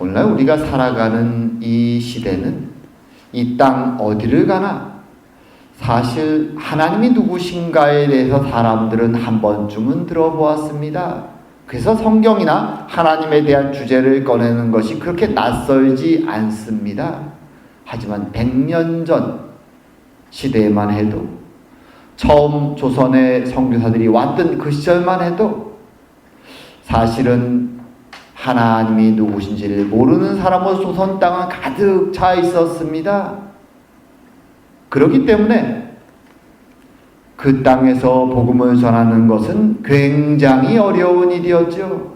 오늘날 우리가 살아가는 이 시대는 이 땅 어디를 가나 사실 하나님이 누구신가에 대해서 사람들은 한 번쯤은 들어보았습니다. 그래서 성경이나 하나님에 대한 주제를 꺼내는 것이 그렇게 낯설지 않습니다. 하지만 100년 전 시대에만 해도, 처음 조선의 선교사들이 왔던 그 시절만 해도 사실은 하나님이 누구신지를 모르는 사람으로 조선 땅은 가득 차 있었습니다. 그렇기 때문에 그 땅에서 복음을 전하는 것은 굉장히 어려운 일이었죠.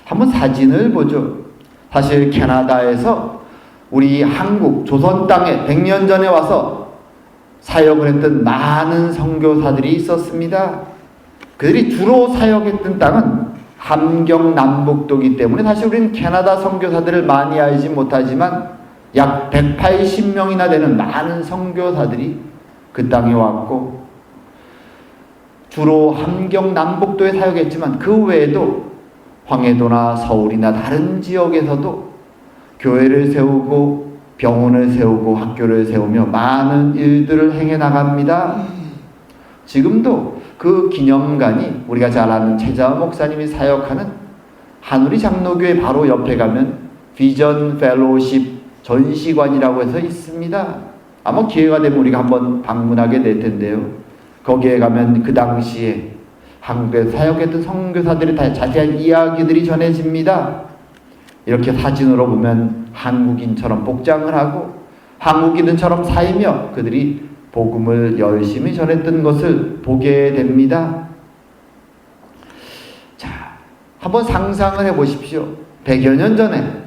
한번 사진을 보죠. 사실 캐나다에서 우리 한국 조선 땅에 100년 전에 와서 사역을 했던 많은 선교사들이 있었습니다. 그들이 주로 사역했던 땅은 함경 남북도이기 때문에 사실 우리는 캐나다 선교사들을 많이 알지 못하지만 약 180명이나 되는 많은 선교사들이 그 땅에 왔고, 주로 함경 남북도에 사역했지만 그 외에도 황해도나 서울이나 다른 지역에서도 교회를 세우고 병원을 세우고 학교를 세우며 많은 일들을 행해 나갑니다. 지금도 그 기념관이 우리가 잘 아는 최자화 목사님이 사역하는 한우리 장로교회 바로 옆에 가면 비전 펠로우십 전시관이라고 해서 있습니다. 아마 기회가 되면 우리가 한번 방문하게 될 텐데요. 거기에 가면 그 당시에 한국에 사역했던 선교사들의 다 자세한 이야기들이 전해집니다. 이렇게 사진으로 보면 한국인처럼 복장을 하고 한국인들처럼 살며 그들이 복음을 열심히 전했던 것을 보게 됩니다. 자, 한번 상상을 해보십시오. 100여 년 전에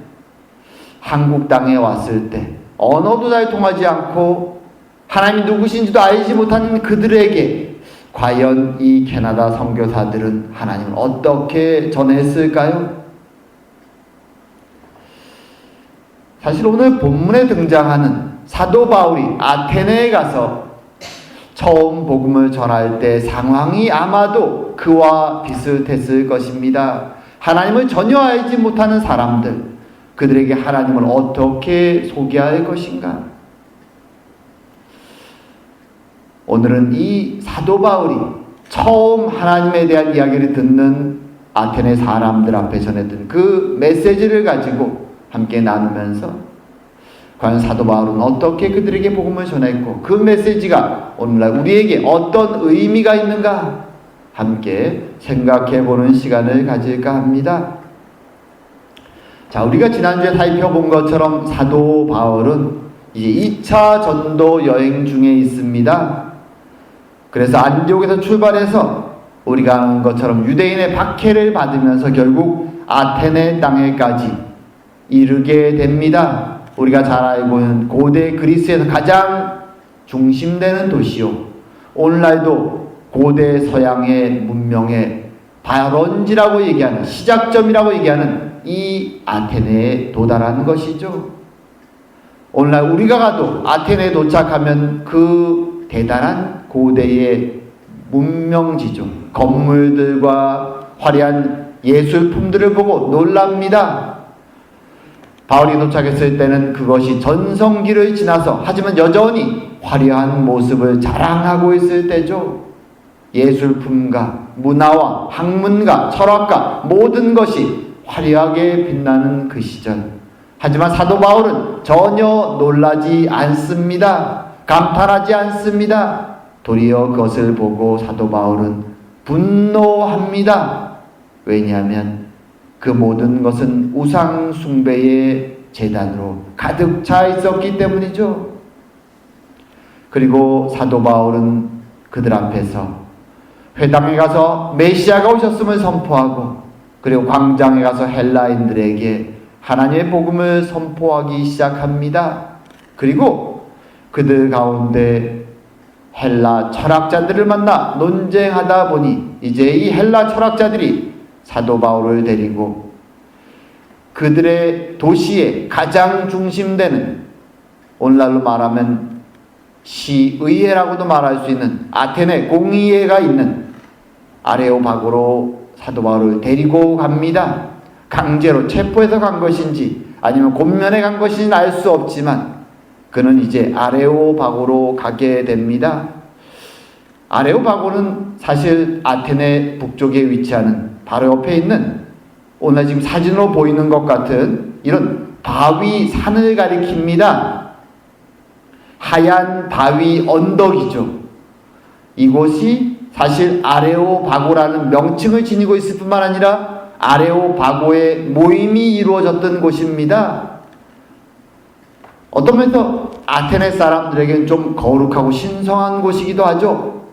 한국 땅에 왔을 때 언어도 잘 통하지 않고 하나님이 누구신지도 알지 못하는 그들에게 과연 이 캐나다 선교사들은 하나님을 어떻게 전했을까요? 사실 오늘 본문에 등장하는 사도 바울이 아테네에 가서 처음 복음을 전할 때 상황이 아마도 그와 비슷했을 것입니다. 하나님을 전혀 알지 못하는 사람들, 그들에게 하나님을 어떻게 소개할 것인가? 오늘은 이 사도 바울이 처음 하나님에 대한 이야기를 듣는 아테네 사람들 앞에 전했던 그 메시지를 가지고 함께 나누면서 과연 사도 바울은 어떻게 그들에게 복음을 전했고 그 메시지가 오늘날 우리에게 어떤 의미가 있는가 함께 생각해보는 시간을 가질까 합니다. 자, 우리가 지난주에 살펴본 것처럼 사도 바울은 이제 2차 전도 여행 중에 있습니다. 그래서 안디옥에서 출발해서 우리가 아는 것처럼 유대인의 박해를 받으면서 결국 아테네 땅에까지 이르게 됩니다. 우리가 잘 알고 있는 고대 그리스에서 가장 중심되는 도시요, 오늘날도 고대 서양의 문명의 발원지라고 얘기하는, 시작점이라고 얘기하는 이 아테네에 도달한 것이죠. 오늘날 우리가 가도 아테네에 도착하면 그 대단한 고대의 문명지죠, 건물들과 화려한 예술품들을 보고 놀랍니다. 바울이 도착했을 때는 그것이 전성기를 지나서 하지만 여전히 화려한 모습을 자랑하고 있을 때죠. 예술품과 문화와 학문과 철학과 모든 것이 화려하게 빛나는 그 시절. 하지만 사도 바울은 전혀 놀라지 않습니다. 감탄하지 않습니다. 도리어 그것을 보고 사도 바울은 분노합니다. 왜냐하면 그 모든 것은 우상 숭배의 제단으로 가득 차 있었기 때문이죠. 그리고 사도 바울은 그들 앞에서 회당에 가서 메시아가 오셨음을 선포하고, 그리고 광장에 가서 헬라인들에게 하나님의 복음을 선포하기 시작합니다. 그리고 그들 가운데 헬라 철학자들을 만나 논쟁하다 보니 이제 이 헬라 철학자들이 사도 바울을 데리고 그들의 도시의 가장 중심되는, 오늘날로 말하면 시의회라고도 말할 수 있는 아테네 공의회가 있는 아레오파고로 사도 바울을 데리고 갑니다. 강제로 체포해서 간 것인지 아니면 곤면에 간 것인지는 알 수 없지만 그는 이제 아레오바고로 가게 됩니다. 아레오바고는 사실 아테네 북쪽에 위치하는 바로 옆에 있는 오늘 지금 사진으로 보이는 것 같은 이런 바위 산을 가리킵니다. 하얀 바위 언덕이죠. 이곳이 사실 아레오바고라는 명칭을 지니고 있을 뿐만 아니라 아레오바고의 모임이 이루어졌던 곳입니다. 어떤 면에서 아테네 사람들에게는 좀 거룩하고 신성한 곳이기도 하죠.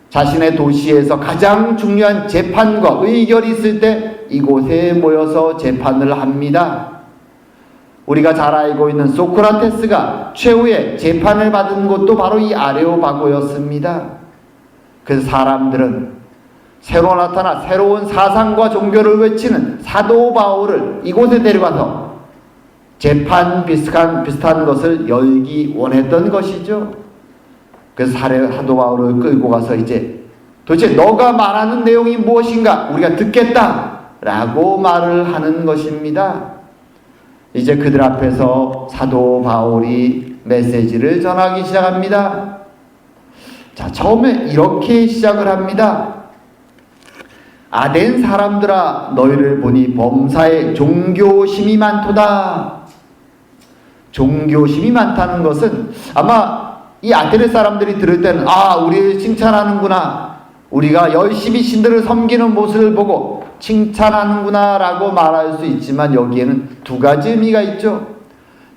자신의 도시에서 가장 중요한 재판과 의결이 있을 때 이곳에 모여서 재판을 합니다. 우리가 잘 알고 있는 소크라테스가 최후의 재판을 받은 곳도 바로 이 아레오바고였습니다. 그래서 사람들은 새로 나타나 새로운 사상과 종교를 외치는 사도 바울을 이곳에 데려가서 재판 비슷한 것을 열기 원했던 것이죠. 그래서 사도 바울을 끌고 가서 이제 도대체 너가 말하는 내용이 무엇인가 우리가 듣겠다 라고 말을 하는 것입니다. 이제 그들 앞에서 사도 바울이 메시지를 전하기 시작합니다. 자, 처음에 이렇게 시작을 합니다. 아덴 사람들아 너희를 보니 범사에 종교심이 많도다. 종교심이 많다는 것은 아마 이 아테네 사람들이 들을 때는 우리를 칭찬하는구나. 우리가 열심히 신들을 섬기는 모습을 보고 칭찬하는구나 라고 말할 수 있지만 여기에는 두 가지 의미가 있죠.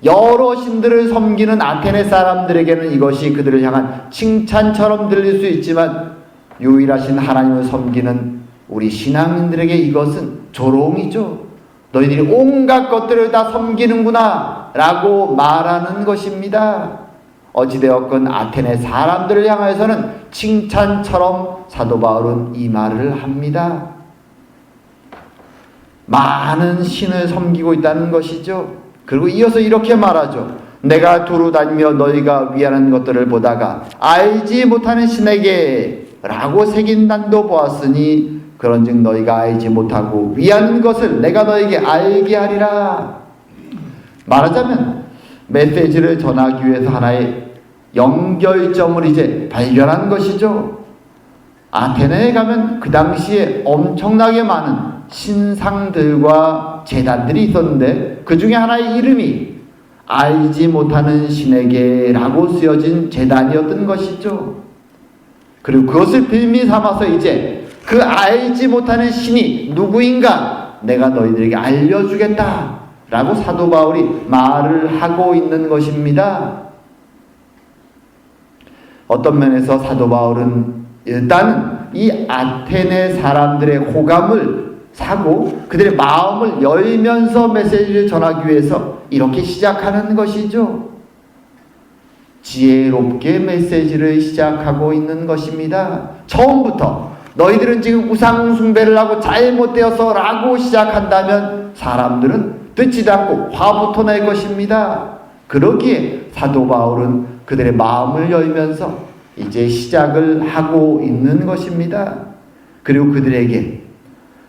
여러 신들을 섬기는 아테네 사람들에게는 이것이 그들을 향한 칭찬처럼 들릴 수 있지만 유일하신 하나님을 섬기는 우리 신앙인들에게 이것은 조롱이죠. 너희들이 온갖 것들을 다 섬기는구나 라고 말하는 것입니다. 어찌되었건 아테네 사람들을 향해서는 칭찬처럼 사도 바울은 이 말을 합니다. 많은 신을 섬기고 있다는 것이죠. 그리고 이어서 이렇게 말하죠. 내가 두루 다니며 너희가 위하는 것들을 보다가 알지 못하는 신에게 라고 새긴 단도 보았으니 그런즉 너희가 알지 못하고 위하는 것을 내가 너에게 알게 하리라. 말하자면 메시지를 전하기 위해서 하나의 연결점을 이제 발견한 것이죠. 아테네에 가면 그 당시에 엄청나게 많은 신상들과 제단들이 있었는데 그 중에 하나의 이름이 알지 못하는 신에게 라고 쓰여진 제단이었던 것이죠. 그리고 그것을 빌미 삼아서 이제 그 알지 못하는 신이 누구인가 내가 너희들에게 알려주겠다 라고 사도 바울이 말을 하고 있는 것입니다. 어떤 면에서 사도 바울은 일단 이 아테네 사람들의 호감을 사고 그들의 마음을 열면서 메시지를 전하기 위해서 이렇게 시작하는 것이죠. 지혜롭게 메시지를 시작하고 있는 것입니다. 처음부터 너희들은 지금 우상 숭배를 하고 잘못되어서 라고 시작한다면 사람들은 듣지도 않고 화부터 낼 것입니다. 그러기에 사도 바울은 그들의 마음을 열면서 이제 시작을 하고 있는 것입니다. 그리고 그들에게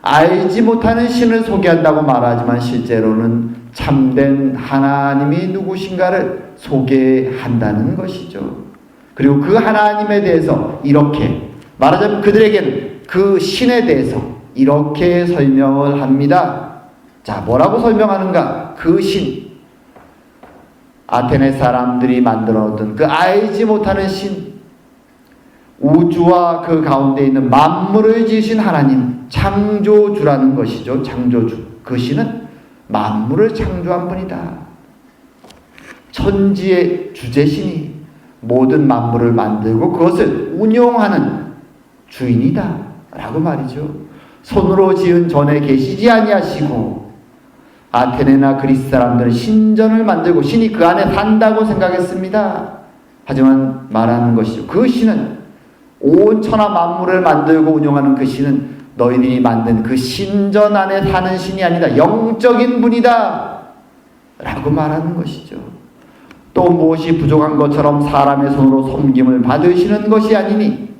알지 못하는 신을 소개한다고 말하지만 실제로는 참된 하나님이 누구신가를 소개한다는 것이죠. 그리고 그 하나님에 대해서 이렇게 말하자면 그들에게는 그 신에 대해서 이렇게 설명을 합니다. 자, 뭐라고 설명하는가? 그 신, 아테네 사람들이 만들어 놓던 그 알지 못하는 신, 우주와 그 가운데 있는 만물을 지으신 하나님, 창조주라는 것이죠. 창조주. 그 신은 만물을 창조한 분이다. 천지의 주제신이 모든 만물을 만들고 그것을 운용하는 주인이다 라고 말이죠. 손으로 지은 전에 계시지 아니하시고 아테네나 그리스 사람들은 신전을 만들고 신이 그 안에 산다고 생각했습니다. 하지만 말하는 것이죠. 그 신은 온 천하 만물을 만들고 운영하는 그 신은 너희들이 만든 그 신전 안에 사는 신이 아니다. 영적인 분이다 라고 말하는 것이죠. 또 무엇이 부족한 것처럼 사람의 손으로 섬김을 받으시는 것이 아니니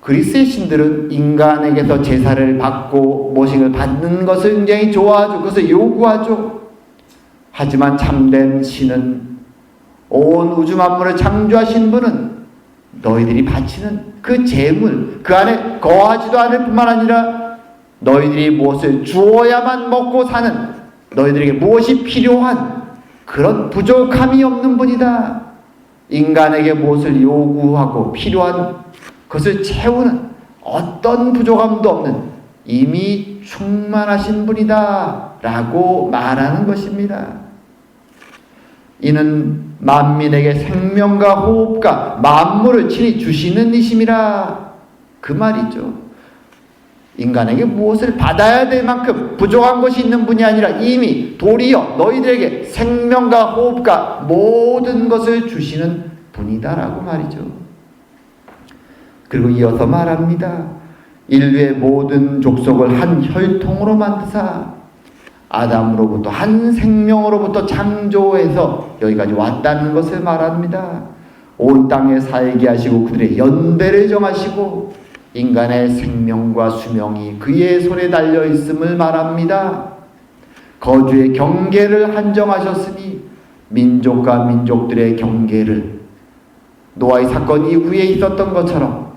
그리스의 신들은 인간에게서 제사를 받고 모식을 받는 것을 굉장히 좋아하죠. 그것을 요구하죠. 하지만 참된 신은, 온 우주 만물을 창조하신 분은 너희들이 바치는 그 재물, 그 안에 거하지도 않을 뿐만 아니라 너희들이 무엇을 주어야만 먹고 사는, 너희들에게 무엇이 필요한 그런 부족함이 없는 분이다. 인간에게 무엇을 요구하고 필요한 그것을 채우는 어떤 부족함도 없는 이미 충만하신 분이다 라고 말하는 것입니다. 이는 만민에게 생명과 호흡과 만물을 친히 주시는 이심이라 그 말이죠. 인간에게 무엇을 받아야 될 만큼 부족한 것이 있는 분이 아니라 이미 도리어 너희들에게 생명과 호흡과 모든 것을 주시는 분이다라고 말이죠. 그리고 이어서 말합니다. 인류의 모든 족속을 한 혈통으로 만드사 아담으로부터 한 생명으로부터 창조해서 여기까지 왔다는 것을 말합니다. 온 땅에 살게 하시고 그들의 연대를 정하시고 인간의 생명과 수명이 그의 손에 달려 있음을 말합니다. 거주의 경계를 한정하셨으니 민족과 민족들의 경계를 노아의 사건 이후에 있었던 것처럼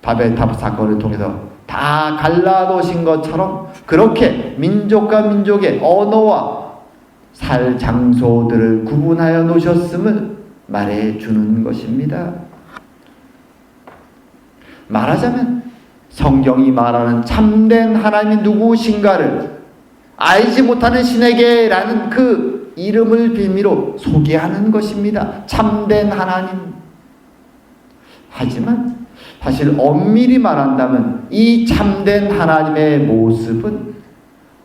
바벨탑 사건을 통해서 다 갈라놓으신 것처럼 그렇게 민족과 민족의 언어와 살 장소들을 구분하여 놓으셨음을 말해주는 것입니다. 말하자면 성경이 말하는 참된 하나님이 누구신가를 알지 못하는 신에게 라는 그 이름을 빌미로 소개하는 것입니다. 참된 하나님. 하지만 사실 엄밀히 말한다면 이 참된 하나님의 모습은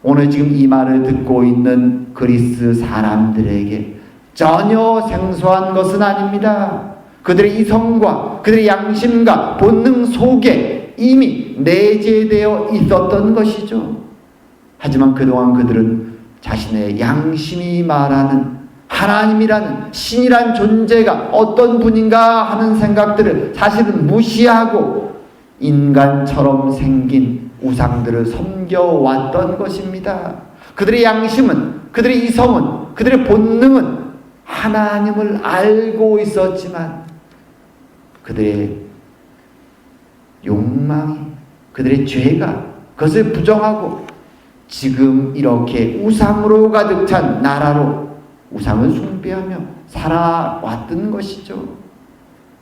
오늘 지금 이 말을 듣고 있는 그리스 사람들에게 전혀 생소한 것은 아닙니다. 그들의 이성과 그들의 양심과 본능 속에 이미 내재되어 있었던 것이죠. 하지만 그동안 그들은 자신의 양심이 말하는 하나님이라는 신이란 존재가 어떤 분인가 하는 생각들을 사실은 무시하고 인간처럼 생긴 우상들을 섬겨왔던 것입니다. 그들의 양심은, 그들의 이성은, 그들의 본능은 하나님을 알고 있었지만 그들의 욕망이, 그들의 죄가 그것을 부정하고 지금 이렇게 우상으로 가득 찬 나라로 우상을 숭배하며 살아왔던 것이죠.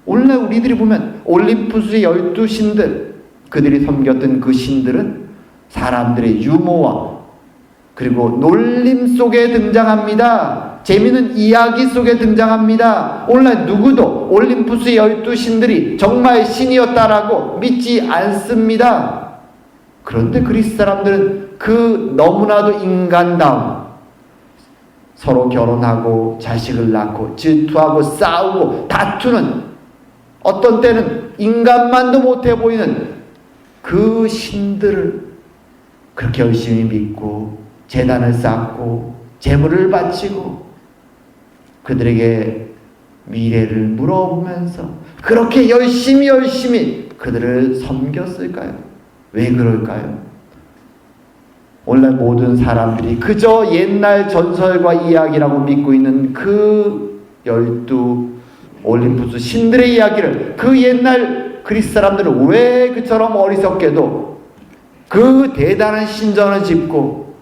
오늘날 우리들이 보면 올림푸스의 12신들, 그들이 섬겼던 그 신들은 사람들의 유머와 그리고 놀림 속에 등장합니다. 재미있는 이야기 속에 등장합니다. 오늘날 누구도 올림푸스의 12신들이 정말 신이었다라고 믿지 않습니다. 그런데 그리스 사람들은 그 너무나도 인간다운, 서로 결혼하고 자식을 낳고 질투하고 싸우고 다투는, 어떤 때는 인간만도 못해 보이는 그 신들을 그렇게 열심히 믿고 제단을 쌓고 제물을 바치고 그들에게 미래를 물어보면서 그렇게 열심히 그들을 섬겼을까요? 왜 그럴까요? 오늘날 모든 사람들이 그저 옛날 전설과 이야기라고 믿고 있는 그 12 올림푸스 신들의 이야기를, 그 옛날 그리스 사람들은 왜 그처럼 어리석게도 그 대단한 신전을 짓고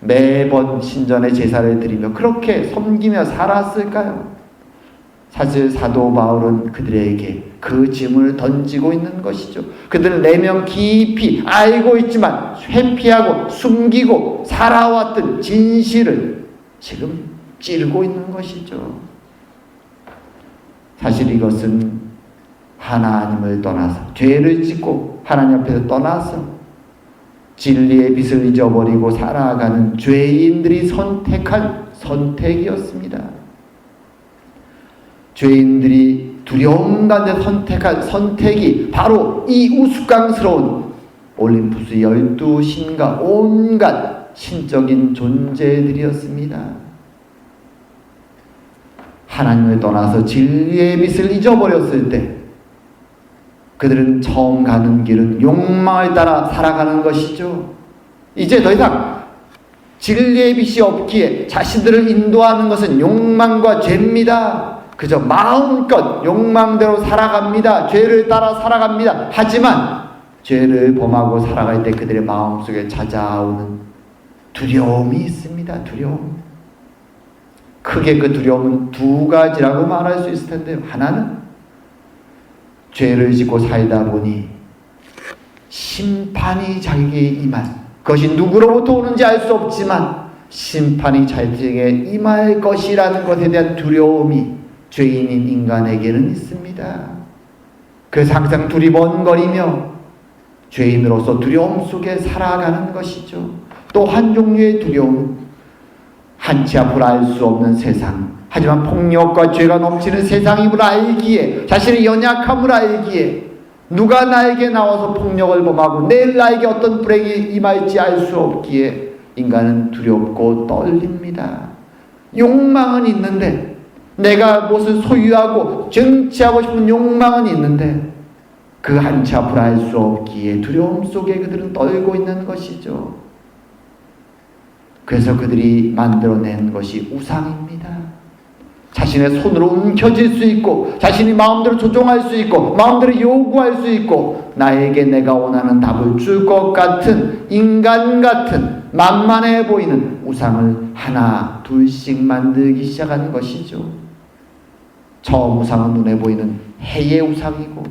매번 신전에 제사를 드리며 그렇게 섬기며 살았을까요? 사실 사도 바울은 그들에게 그 질문을 던지고 있는 것이죠. 그들은 내면 깊이 알고 있지만 회피하고 숨기고 살아왔던 진실을 지금 찌르고 있는 것이죠. 사실 이것은 하나님을 떠나서 죄를 짓고 하나님 앞에서 떠나서 진리의 빛을 잊어버리고 살아가는 죄인들이 선택한 선택이었습니다. 죄인들이 두려움 가운데 선택한 선택이 바로 이 우스꽝스러운 올림푸스 12신과 온갖 신적인 존재들이었습니다. 하나님을 떠나서 진리의 빛을 잊어버렸을 때 그들은 처음 가는 길은 욕망을 따라 살아가는 것이죠. 이제 더 이상 진리의 빛이 없기에 자신들을 인도하는 것은 욕망과 죄입니다. 그저 마음껏 욕망대로 살아갑니다. 죄를 따라 살아갑니다. 하지만 죄를 범하고 살아갈 때 그들의 마음속에 찾아오는 두려움이 있습니다. 두려움. 크게 그 두려움은 두 가지라고 말할 수 있을 텐데요. 하나는 죄를 짓고 살다 보니 심판이 자기에게 임한, 그것이 누구로부터 오는지 알 수 없지만 심판이 자기에게 임할 것이라는 것에 대한 두려움이 죄인인 인간에게는 있습니다. 그래서 항상 두리번거리며 죄인으로서 두려움 속에 살아가는 것이죠. 또 한 종류의 두려움, 한치 앞을 알 수 없는 세상, 하지만 폭력과 죄가 넘치는 세상임을 알기에, 자신의 연약함을 알기에, 누가 나에게 나와서 폭력을 범하고 내일 나에게 어떤 불행이 임할지 알 수 없기에 인간은 두렵고 떨립니다. 욕망은 있는데, 내가 무엇을 소유하고 쟁취하고 싶은 욕망은 있는데 그 한치 앞을 알 수 없기에 두려움 속에 그들은 떨고 있는 것이죠. 그래서 그들이 만들어낸 것이 우상입니다. 자신의 손으로 움켜쥘 수 있고, 자신이 마음대로 조종할 수 있고, 마음대로 요구할 수 있고, 나에게 내가 원하는 답을 줄 것 같은, 인간 같은, 만만해 보이는 우상을 하나 둘씩 만들기 시작한 것이죠. 처음 우상은 눈에 보이는 해의 우상이고,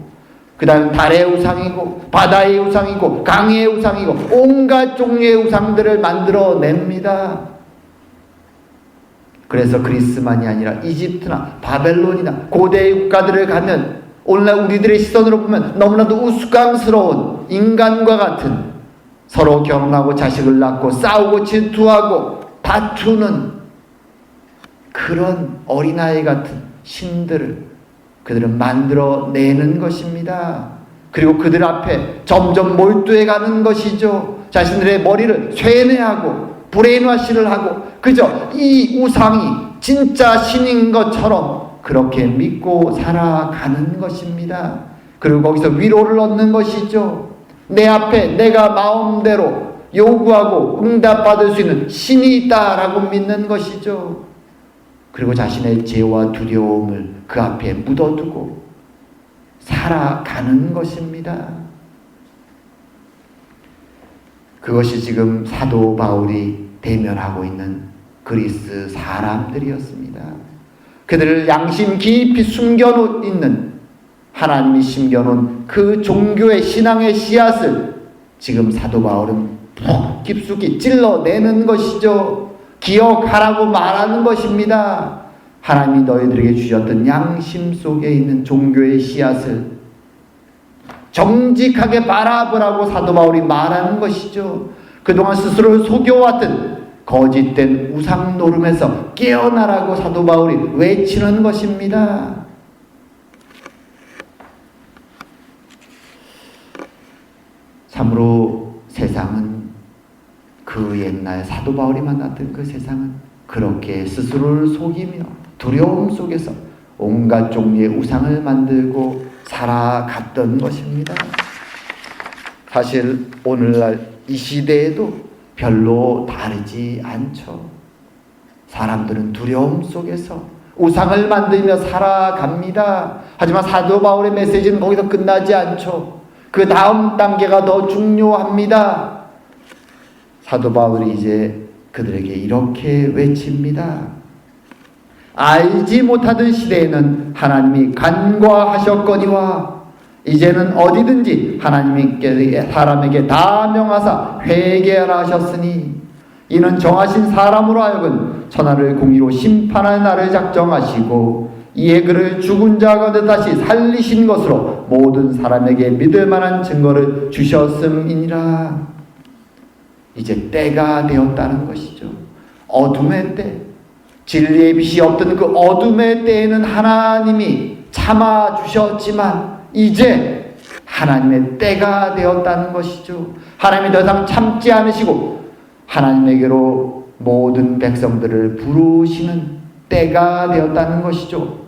그 다음 달의 우상이고, 바다의 우상이고, 강의 우상이고, 온갖 종류의 우상들을 만들어냅니다. 그래서 그리스만이 아니라 이집트나 바벨론이나 고대의 국가들을 가면 오늘날 우리들의 시선으로 보면 너무나도 우스꽝스러운 인간과 같은, 서로 결혼하고 자식을 낳고 싸우고 질투하고 다투는 그런 어린아이 같은 신들을 그들은 만들어내는 것입니다. 그리고 그들 앞에 점점 몰두해 가는 것이죠. 자신들의 머리를 쇠뇌하고 브레인워시를 하고 그저 이 우상이 진짜 신인 것처럼 그렇게 믿고 살아가는 것입니다. 그리고 거기서 위로를 얻는 것이죠. 내 앞에 내가 마음대로 요구하고 응답받을 수 있는 신이 있다라고 믿는 것이죠. 그리고 자신의 죄와 두려움을 그 앞에 묻어두고 살아가는 것입니다. 그것이 지금 사도 바울이 대면하고 있는 그리스 사람들이었습니다. 그들을 양심 깊이 숨겨놓는, 하나님이 심겨놓은 그 종교의 신앙의 씨앗을 지금 사도 바울은 푹 깊숙이 찔러내는 것이죠. 기억하라고 말하는 것입니다. 하나님이 너희들에게 주셨던 양심 속에 있는 종교의 씨앗을 정직하게 바라보라고 사도 바울이 말하는 것이죠. 그동안 스스로를 속여왔던 거짓된 우상 노름에서 깨어나라고 사도 바울이 외치는 것입니다. 참으로 세상은, 그 옛날 사도 바울이 만났던 그 세상은 그렇게 스스로를 속이며 두려움 속에서 온갖 종류의 우상을 만들고 살아갔던 것입니다. 사실 오늘날 이 시대에도 별로 다르지 않죠. 사람들은 두려움 속에서 우상을 만들며 살아갑니다. 하지만 사도 바울의 메시지는 거기서 끝나지 않죠. 그 다음 단계가 더 중요합니다. 사도 바울이 이제 그들에게 이렇게 외칩니다. 알지 못하던 시대에는 하나님이 간과하셨거니와 이제는 어디든지 하나님께 사람에게 다 명하사 회개하라 하셨으니 이는 정하신 사람으로 하여금 천하를 공의로 심판할 날을 작정하시고 이에 그를 죽은 자 가운데 다시 살리신 것으로 모든 사람에게 믿을 만한 증거를 주셨음이니라. 이제 때가 되었다는 것이죠. 어둠의 때, 진리의 빛이 없던 그 어둠의 때에는 하나님이 참아주셨지만 이제 하나님의 때가 되었다는 것이죠. 하나님이 더 이상 참지 않으시고 하나님에게로 모든 백성들을 부르시는 때가 되었다는 것이죠.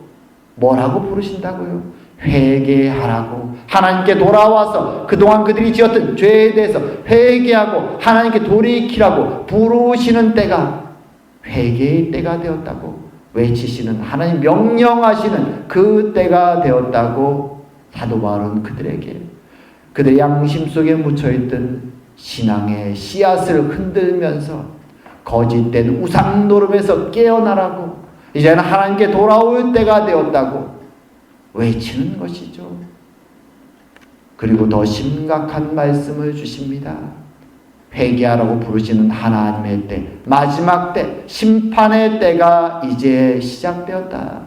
뭐라고 부르신다고요? 회개하라고, 하나님께 돌아와서 그동안 그들이 지었던 죄에 대해서 회개하고 하나님께 돌이키라고 부르시는 때가 회개의 때가 되었다고 외치시는, 하나님 명령하시는 그 때가 되었다고 사도 바울은 그들에게, 그들의 양심 속에 묻혀있던 신앙의 씨앗을 흔들면서 거짓된 우상 노름에서 깨어나라고, 이제는 하나님께 돌아올 때가 되었다고 외치는 것이죠. 그리고 더 심각한 말씀을 주십니다. 회개하라고 부르시는 하나님의 때, 마지막 때, 심판의 때가 이제 시작되었다.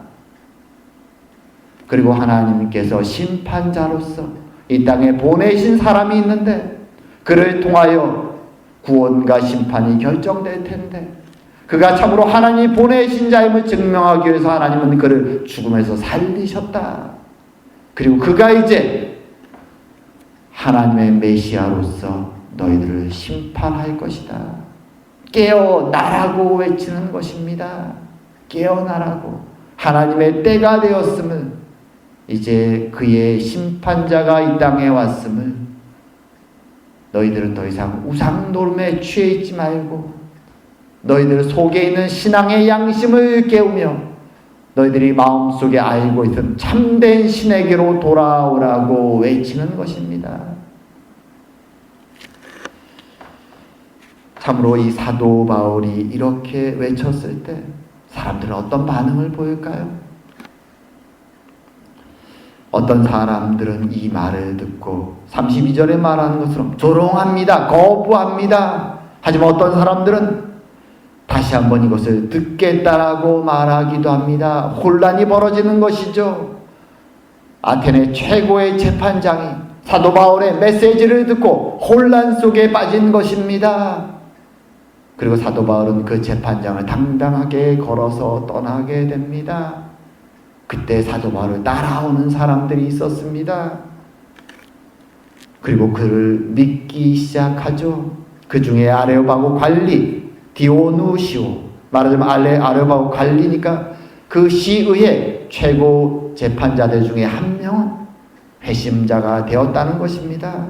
그리고 하나님께서 심판자로서 이 땅에 보내신 사람이 있는데 그를 통하여 구원과 심판이 결정될 텐데, 그가 참으로 하나님이 보내신 자임을 증명하기 위해서 하나님은 그를 죽음에서 살리셨다. 그리고 그가 이제 하나님의 메시아로서 너희들을 심판할 것이다. 깨어나라고 외치는 것입니다. 깨어나라고. 하나님의 때가 되었음을, 이제 그의 심판자가 이 땅에 왔음을, 너희들은 더 이상 우상 노름에 취해 있지 말고 너희들 속에 있는 신앙의 양심을 깨우며 너희들이 마음속에 알고 있던 참된 신에게로 돌아오라고 외치는 것입니다. 참으로 이 사도 바울이 이렇게 외쳤을 때 사람들은 어떤 반응을 보일까요? 어떤 사람들은 이 말을 듣고 32절에 말하는 것처럼 조롱합니다. 거부합니다. 하지만 어떤 사람들은 다시 한번 이것을 듣겠다라고 말하기도 합니다. 혼란이 벌어지는 것이죠. 아테네 최고의 재판장이 사도 바울의 메시지를 듣고 혼란 속에 빠진 것입니다. 그리고 사도 바울은 그 재판장을 당당하게 걸어서 떠나게 됩니다. 그때 사도 바울을 따라오는 사람들이 있었습니다. 그리고 그를 믿기 시작하죠. 그 중에 아레오바고 관리 디오누시오, 말하자면 아레오바고 관리니까 그 시의회 최고 재판자들 중에 한 명은 회심자가 되었다는 것입니다.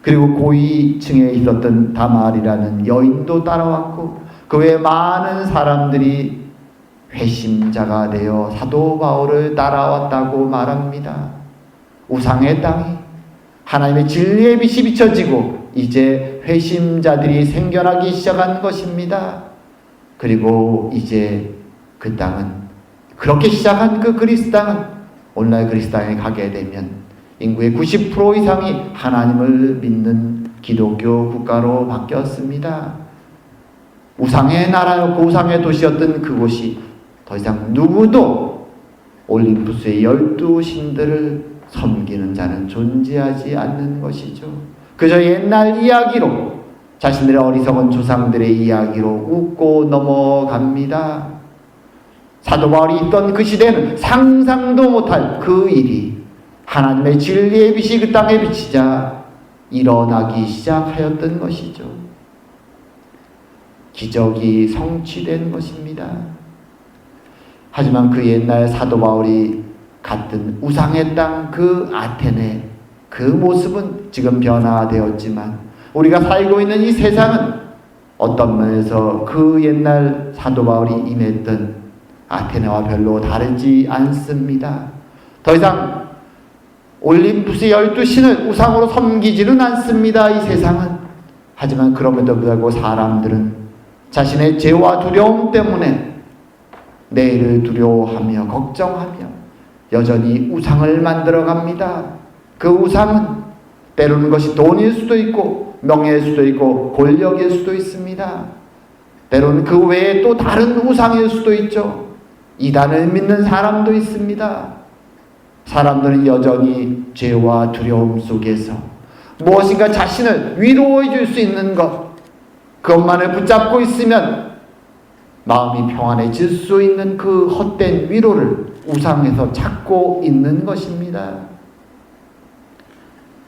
그리고 고위층에 있었던 다말이라는 여인도 따라왔고 그 외에 많은 사람들이 회심자가 되어 사도 바울을 따라왔다고 말합니다. 우상의 땅이 하나님의 진리의 빛이 비춰지고 이제 회심자들이 생겨나기 시작한 것입니다. 그리고 이제 그 땅은, 그렇게 시작한 그 그리스 땅은 오늘날 그리스 땅에 가게 되면 인구의 90% 이상이 하나님을 믿는 기독교 국가로 바뀌었습니다. 우상의 나라였고 우상의 도시였던 그곳이 더 이상 누구도 올림푸스의 12신들을 섬기는 자는 존재하지 않는 것이죠. 그저 옛날 이야기로, 자신들의 어리석은 조상들의 이야기로 웃고 넘어갑니다. 사도 바울이 있던 그 시대는 상상도 못할 그 일이 하나님의 진리의 빛이 그 땅에 비치자 일어나기 시작하였던 것이죠. 기적이 성취된 것입니다. 하지만 그 옛날 사도 바울이 갔던 우상의 땅 그 아테네, 그 모습은 지금 변화되었지만 우리가 살고 있는 이 세상은 어떤 면에서 그 옛날 사도 바울이 임했던 아테네와 별로 다르지 않습니다. 더 이상 올림푸스 12신을 우상으로 섬기지는 않습니다. 이 세상은. 하지만 그럼에도 불구하고 사람들은 자신의 죄와 두려움 때문에 내일을 두려워하며 걱정하며 여전히 우상을 만들어 갑니다. 그 우상은 때로는 것이 돈일 수도 있고 명예일 수도 있고 권력일 수도 있습니다. 때로는 그 외에 또 다른 우상일 수도 있죠. 이단을 믿는 사람도 있습니다. 사람들은 여전히 죄와 두려움 속에서 무엇인가 자신을 위로해 줄 수 있는 것, 그것만을 붙잡고 있으면 마음이 평안해질 수 있는 그 헛된 위로를 우상에서 찾고 있는 것입니다.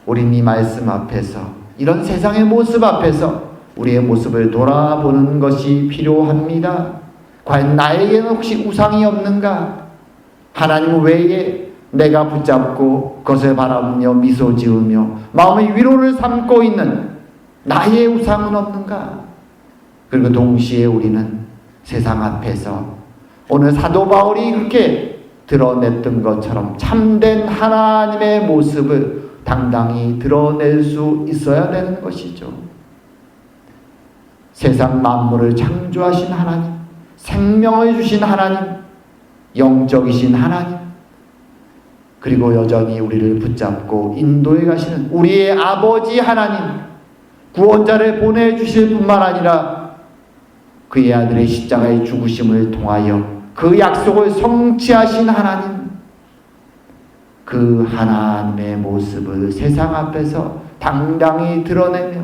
우린 이 말씀 앞에서, 이런 세상의 모습 앞에서 우리의 모습을 돌아보는 것이 필요합니다. 과연 나에게는 혹시 우상이 없는가? 하나님 외에 내가 붙잡고 그것을 바라보며 미소 지으며 마음의 위로를 삼고 있는 나의 우상은 없는가? 그리고 동시에 우리는 세상 앞에서 오늘 사도 바울이 그렇게 드러냈던 것처럼 참된 하나님의 모습을 당당히 드러낼 수 있어야 되는 것이죠. 세상 만물을 창조하신 하나님, 생명을 주신 하나님, 영적이신 하나님, 그리고 여전히 우리를 붙잡고 인도해 가시는 우리의 아버지 하나님, 구원자를 보내주실 뿐만 아니라 그의 아들의 십자가의 죽으심을 통하여 그 약속을 성취하신 하나님, 그 하나님의 모습을 세상 앞에서 당당히 드러내며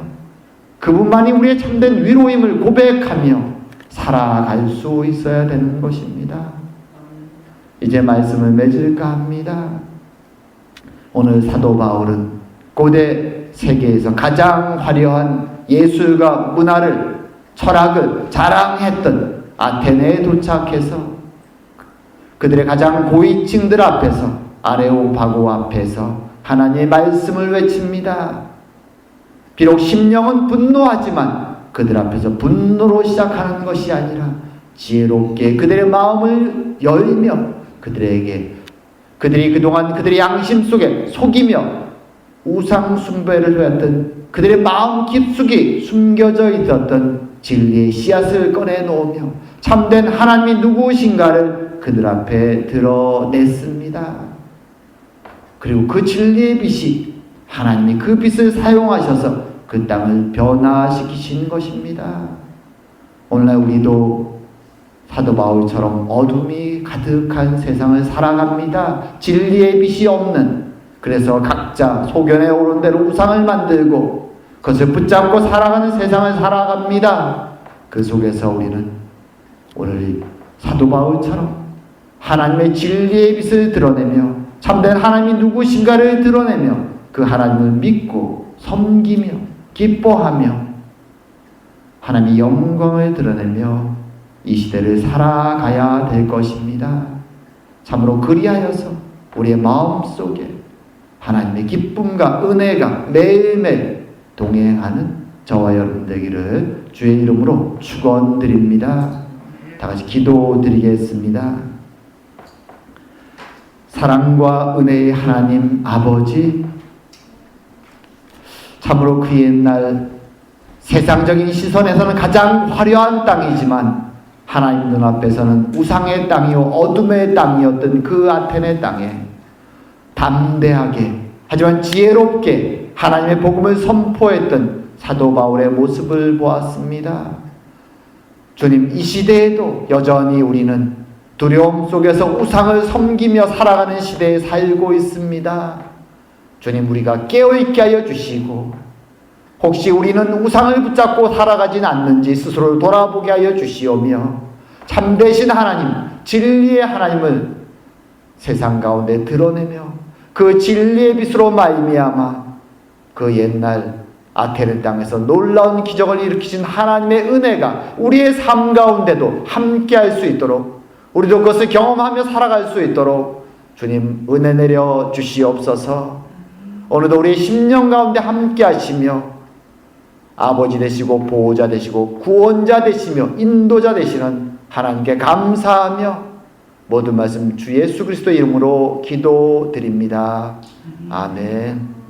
그분만이 우리의 참된 위로임을 고백하며 살아갈 수 있어야 되는 것입니다. 이제 말씀을 맺을까 합니다. 오늘 사도 바울은 고대 세계에서 가장 화려한 예술과 문화를, 철학을 자랑했던 아테네에 도착해서 그들의 가장 고위층들 앞에서, 아레오파고 앞에서 하나님의 말씀을 외칩니다. 비록 심령은 분노하지만 그들 앞에서 분노로 시작하는 것이 아니라 지혜롭게 그들의 마음을 열며 그들이 그동안 그들의 양심 속에 속이며 우상 숭배를 해왔던 그들의 마음 깊숙이 숨겨져 있었던 진리의 씨앗을 꺼내놓으며 참된 하나님이 누구신가를 그들 앞에 드러냈습니다. 그리고 그 진리의 빛이 하나님이 그 빛을 사용하셔서 그 땅을 변화시키신 것입니다. 오늘날 우리도 사도 바울처럼 어둠이 가득한 세상을 살아갑니다. 진리의 빛이 없는, 그래서 각자 소견에 오른 대로 우상을 만들고 그것을 붙잡고 살아가는 세상을 살아갑니다. 그 속에서 우리는 오늘 사도 바울처럼 하나님의 진리의 빛을 드러내며 참된 하나님이 누구신가를 드러내며 그 하나님을 믿고 섬기며 기뻐하며 하나님의 영광을 드러내며 이 시대를 살아가야 될 것입니다. 참으로 그리하여서 우리의 마음속에 하나님의 기쁨과 은혜가 매일매일 동행하는 저와 여러분 되기를 주의 이름으로 축원드립니다. 다 같이 기도드리겠습니다. 사랑과 은혜의 하나님 아버지, 참으로 그 옛날 세상적인 시선에서는 가장 화려한 땅이지만 하나님 눈앞에서는 우상의 땅이요 어둠의 땅이었던 그 아테네 땅에 담대하게 하지만 지혜롭게 하나님의 복음을 선포했던 사도 바울의 모습을 보았습니다. 주님, 이 시대에도 여전히 우리는 두려움 속에서 우상을 섬기며 살아가는 시대에 살고 있습니다. 주님, 우리가 깨어있게 하여 주시고 혹시 우리는 우상을 붙잡고 살아가진 않는지 스스로를 돌아보게 하여 주시오며 참되신 하나님, 진리의 하나님을 세상 가운데 드러내며 그 진리의 빛으로 말미암아 그 옛날 아테네 땅에서 놀라운 기적을 일으키신 하나님의 은혜가 우리의 삶 가운데도 함께할 수 있도록, 우리도 그것을 경험하며 살아갈 수 있도록 주님 은혜 내려 주시옵소서. 오늘도 우리의 심령 가운데 함께 하시며 아버지 되시고 보호자 되시고 구원자 되시며 인도자 되시는 하나님께 감사하며 모든 말씀 주 예수 그리스도 이름으로 기도드립니다. 아멘.